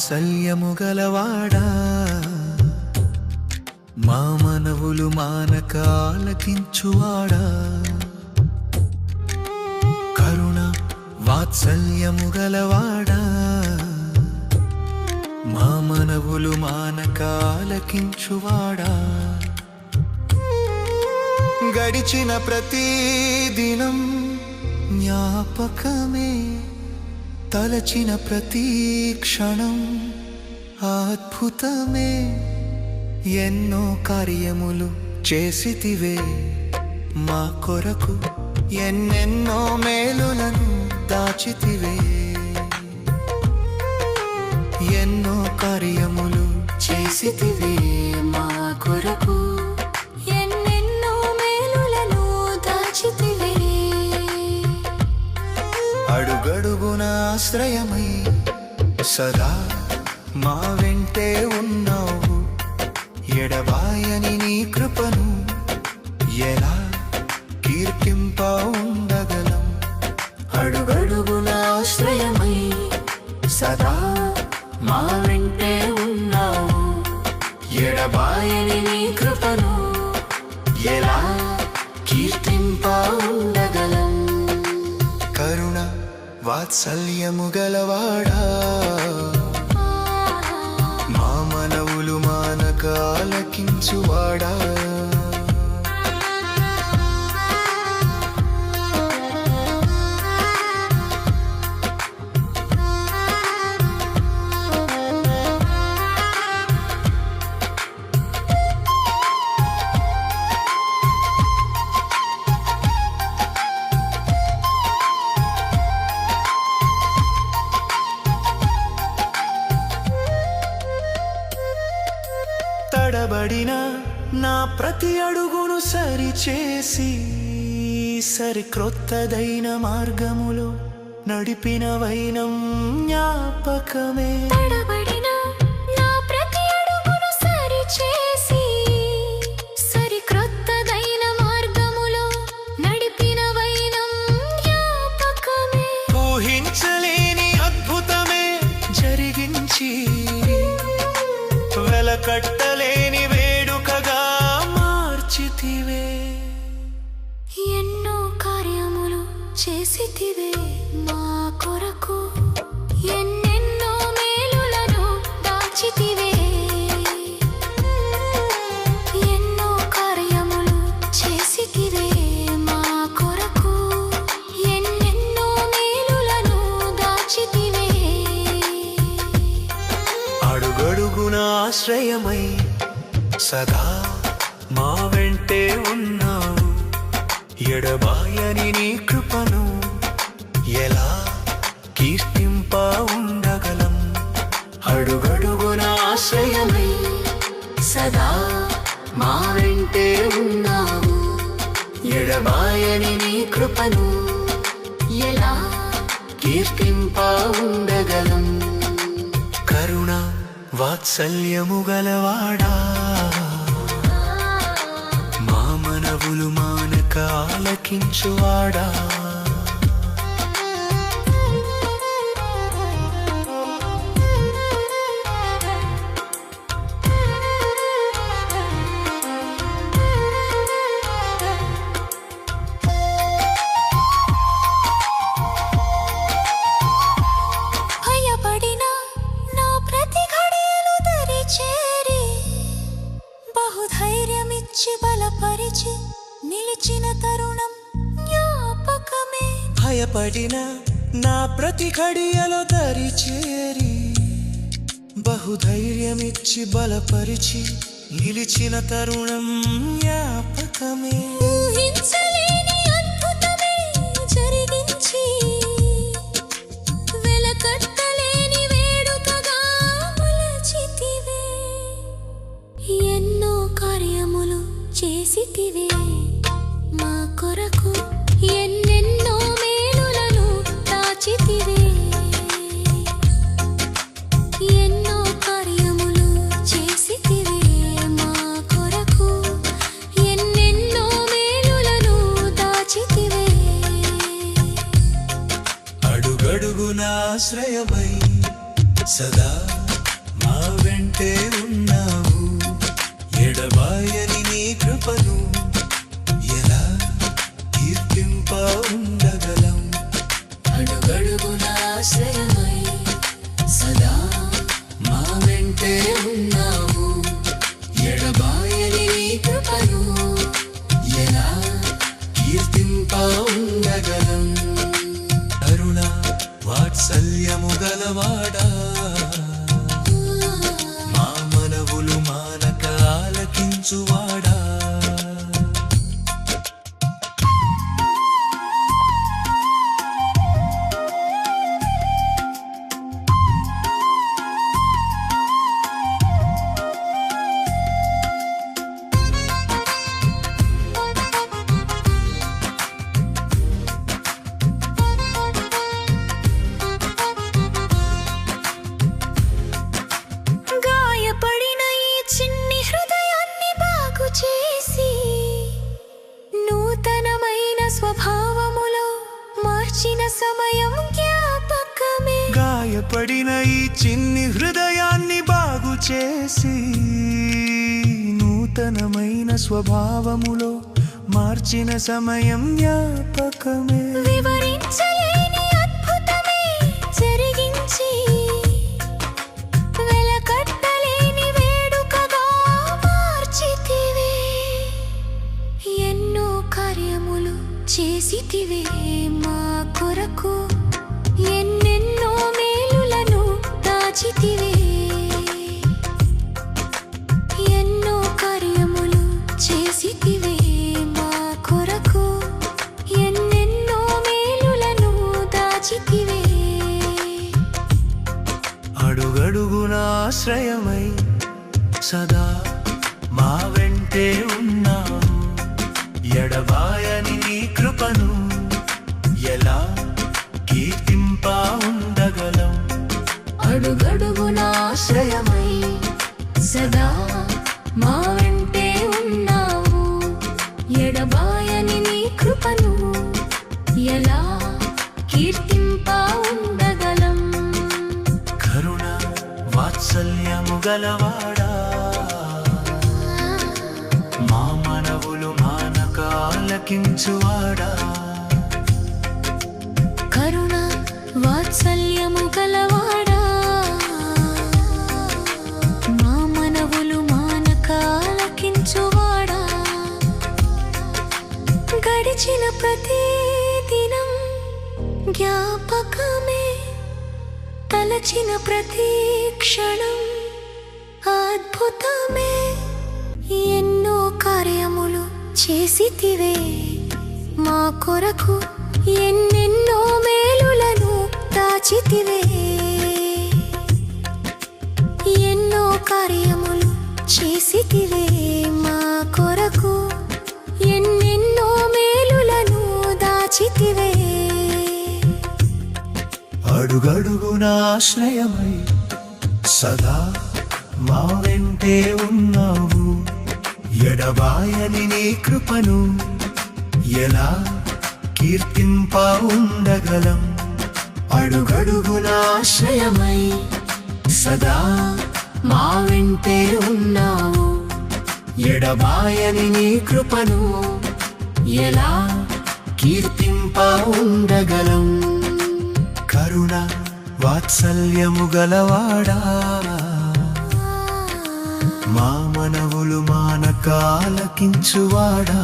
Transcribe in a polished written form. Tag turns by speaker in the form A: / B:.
A: వాత్సల్యము గలవాడా మా మనవులు మానక ఆలకించువాడా కరుణ వాత్సల్యము గలవాడా మా మనవులు మానక ఆలకించువాడా గడిచిన ప్రతి దినం జ్ఞాపకమే తలచిన ప్రతి క్షణం అద్భుతమే ఎన్నో కార్యములు చేసితివే మా కొరకు ఎన్నెన్నో మేలులను దాచితివే ఎన్నో కార్యములు చేసితివే మా కొరకు ఎన్నెన్నో మేలులను దాచితివే అడుగడుగున ఆశ్రయమై సదా మా వెంటే ఉన్నావు ఎడబాయని నీ కృపను ఎలా కీర్తింప ఉండగలం అడుగడుగున ఆశ్రయమై సదా మా వెంటే ఉన్నావు ఎడబాయని నీ కృపను ఎలా కీర్తింప ఉండగలం కరుణ వాత్సల్యము గలవాడా మా మనవులు మానక ఆలకించువాడా తడబడిన నా ప్రతి అడుగును సరిచేసి సరిక్రొత్తదైన మార్గములో నడిపిన వైనం జ్ఞాపకమే
B: తడబడిన నా ప్రతి అడుగును సరిచేసి సరిక్రొత్తదైన మార్గములో నడిపిన వైనం జ్ఞాపకమే
A: ఊహించలేని అద్భుతమే జరిగించి వెలకట్టలేని వేడుకగా మార్చితివే
B: ఎన్నో కార్యములు చేసితివే మా కొరకు ఎన్నెన్నో మేలులను దాచితివే ఎన్నో కార్యములు చేసితివే మా కొరకు ఎన్నెన్నో మేలులను దాచితివే
A: అడుగడుగున ఆశ్రయమై సదా మా వెంటే ఉన్నావు ఎడబాయని నీ కృపను ఎలా కీర్తింప ఉండగలం అడుగడుగున ఆశ్రయమై సదా మా వెంటే ఉన్నావు ఎడబాయని నీ కృపను ఎలా కీర్తింప ఉండగలం కరుణ వాత్సల్యము గలవాడా మా మనవులు మానక ఆలకించువాడా
B: భయపడిన నా ప్రతి ఘడియలు దరి చేరి బహుధైర్యమిచ్చి బలపరిచి నిలిచిన తరుణం జ్ఞాపకమే
A: భయపడిన నా ప్రతి ఘడియలో దరి చేరి బహుధైర్యమిచ్చి బలపరిచి నిలిచిన తరుణం జ్ఞాపకమే
B: ఊహించలేని అద్భుతమే జరిగించి వెలకట్టలేని వేడుకగా మలచితివే ఎన్నో కార్యములు చేసితివే మా కొరకు ఎన్నెన్నో మేలులను దాచితివే ఎన్నో కార్యములు చేసితివే మా కొరకు ఎన్నెన్నో మేలులను దాచితివే
A: అడుగడుగున ఆశ్రయమై సదా ఆలకించువాడా.
B: గాయపడిన ఈ చిన్ని హృదయాన్ని బాగు చేసి నూతనమైన స్వభావములో మార్చిన సమయం జ్ఞాపకమే.
A: గాయపడిన ఈ చిన్ని హృదయాన్ని బాగు చేసి నూతనమైన స్వభావములో మార్చిన సమయం జ్ఞాపకమే.
B: వివరించలేని అద్భుతమే జరిగించి వెలకట్టలేని వేడుకగా మార్చితివే. ఎన్నో కార్యములు చేసితివే మా కొరకు, ఎన్నెన్నో మేలులను దాచితివే. ఎన్నో కార్యములు చేసితివే మా కొరకు, ఎన్నెన్నో మేలులను దాచితివే.
A: అడుగడుగున ఆశ్రయమై సదా మా వెంటే ఉన్నావు. ఎడబాయని నీ కృపను ఎలా కీర్తింపా ఉండగలం.
B: అడుగడుగున ఆశ్రయమై సదా మా వెంటే ఉన్నావు. ఎడబాయని నీ కృపను ఎలా కీర్తింపా ఉండగలం.
A: కరుణ వాత్సల్యము గలవాడా, మా మనవులు మానక ఆలకించువాడా.
B: కరుణ వాత్సల్యము గలవాడా, మా మనవులు మానక ఆలకించువాడా. గడిచిన ప్రతి దినం జ్ఞాపకమే, తలచిన ప్రతి క్షణం అద్భుతమే. ఎన్నో కార్యములు చేసితివే మా కొరకు, ఎన్నెన్నో మేలులను దాచితివే. ఎన్నో కార్యములు చేసితివే మా కొరకు, ఎన్నెన్నో మేలులను దాచితివే.
A: అడుగడుగున ఆశ్రయమై సదా మా వెంటే ఉన్నావు. ఎడబాయని నీ కృపను ఎలా కీర్తింపా ఉండగలం. అడుగడుగున ఆశ్రయమై సదా మా వెంటే ఉన్నావు. ఎడబాయని నీ కృపను ఎలా కీర్తింపా ఉండగలం. కరుణ వాత్సల్యము గలవాడా, మా మనవులు మానక ఆలకించువాడా.